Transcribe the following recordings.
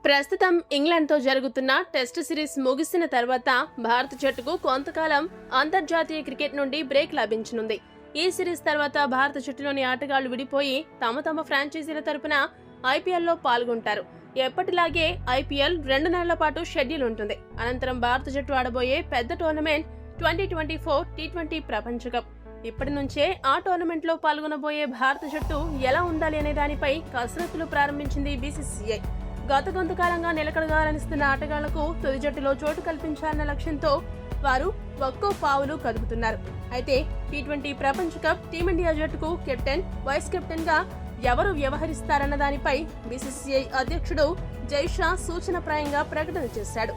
ప్రస్తుతం ఇంగ్లాండ్తో జరుగుతున్న test series ముగిసిన తర్వాత భారత జట్టుకు కొంతకాలం అంతర్జాతీయ క్రికెట్ నుండి బ్రేక్ లభించనుంది. ఈ సిరీస్ తర్వాత భారత జట్టులోని ఆటగాళ్లు విడిపోయి తమ తమ ఫ్రాంచైజీల తరపున ఐపీఎల్లో పాల్గొంటారు. ఎప్పటిలాగే ఐపీఎల్ 2 నెలల పాటు షెడ్యూల్ ఉంటుంది. అనంతరం భారత జట్టు ఆడబోయే పెద్ద టోర్నమెంట్ 2024 టీ20 ప్రపంచ కప్. ఇప్పటి నుంచే ఆ టోర్నమెంట్ లో పాల్గొనబోయే భారత జట్టు ఎలా ఉండాలి అనే దానిపై కసరత్తులు ప్రారంభించింది బీసీసీఐ. గత కొంతకాలంగా నిలకడగా రాణిస్తున్న ఆటగాళ్లకు తుది జట్టులో చోటు కల్పించాలన్న లక్ష్యంతో వారు ఒక్కో పావులు కదుపుతున్నారు. అయితే టీ20 ప్రపంచ కప్ టీమిండియా జట్టుకు కెప్టెన్, వైస్ కెప్టెన్ గా ఎవరు వ్యవహరిస్తారన్న దానిపై బీసీసీఐ అధ్యక్షుడు జైషా సూచనప్రాయంగా ప్రకటన చేశాడు.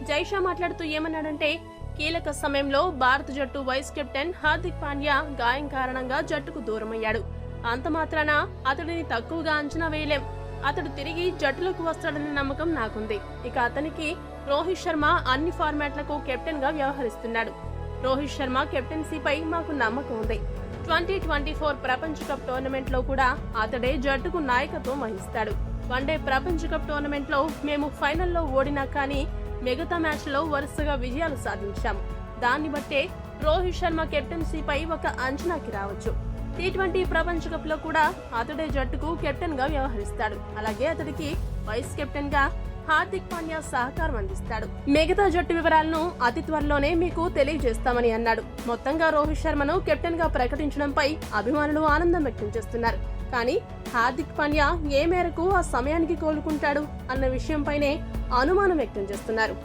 జైషా మాట్లాడుతూ ఏమన్నాడంటే, కీలక సమయంలో భారత జట్టు వైస్ కెప్టెన్ హార్దిక్ పాండ్యా గాయం కారణంగా జట్టుకు దూరమయ్యాడు. అంత మాత్రాన అతడిని తక్కువగా అంచనా వేయలేం. అతడు తిరిగి జట్టులోకి వస్తాడన్న నమ్మకం నాకుంది. ఇక అతనికి రోహిత్ శర్మ అన్ని ఫార్మాట్లకు కెప్టెన్ గా వ్యవహరిస్తున్నాడు. రోహిత్ శర్మ కెప్టెన్సీపై మాకు నమ్మకం ఉంది. 2024 ప్రపంచ కప్ టోర్నమెంట్ లో కూడా అతడే జట్టుకు నాయకత్వం వహిస్తాడు. వన్డే ప్రపంచ కప్ టోర్నమెంట్ లో మేము ఫైనల్లో ఓడినా కానీ మిగతా మ్యాచ్ లో వరుసగా విజయాలు సాధించాము. దాన్ని బట్టే రోహిత్ శర్మ కెప్టెన్సీపై ఒక అంచనాకి రావచ్చు. టీ20 ప్రపంచ కప్ లో కూడా అతడే జట్టుకు కెప్టెన్ గా వ్యవహరిస్తాడు. అలాగే అతడికి వైస్ కెప్టెన్ గా హార్దిక్ పాండ్యా సహకారం అందిస్తాడు. మిగతా జట్టు వివరాలను అతి త్వరలోనే మీకు తెలియజేస్తామని అన్నాడు. మొత్తంగా రోహిత్ శర్మను కెప్టెన్ గా ప్రకటించడంపై అభిమానులు ఆనందం వ్యక్తం చేస్తున్నారు. కానీ హార్దిక్ పాండ్యా ఏ మేరకు ఆ సమయానికి కోలుకుంటాడు అన్న విషయంపైనే అనుమానం వ్యక్తం చేస్తున్నారు.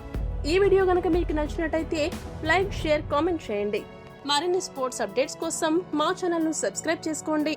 ఈ వీడియో గనక మీకు నచ్చినట్టయితే లైక్, షేర్, కామెంట్ చేయండి. మరిన్ని స్పోర్ట్స్ అప్డేట్స్ కోసం మా ఛానల్ ను సబ్స్క్రైబ్ చేసుకోండి.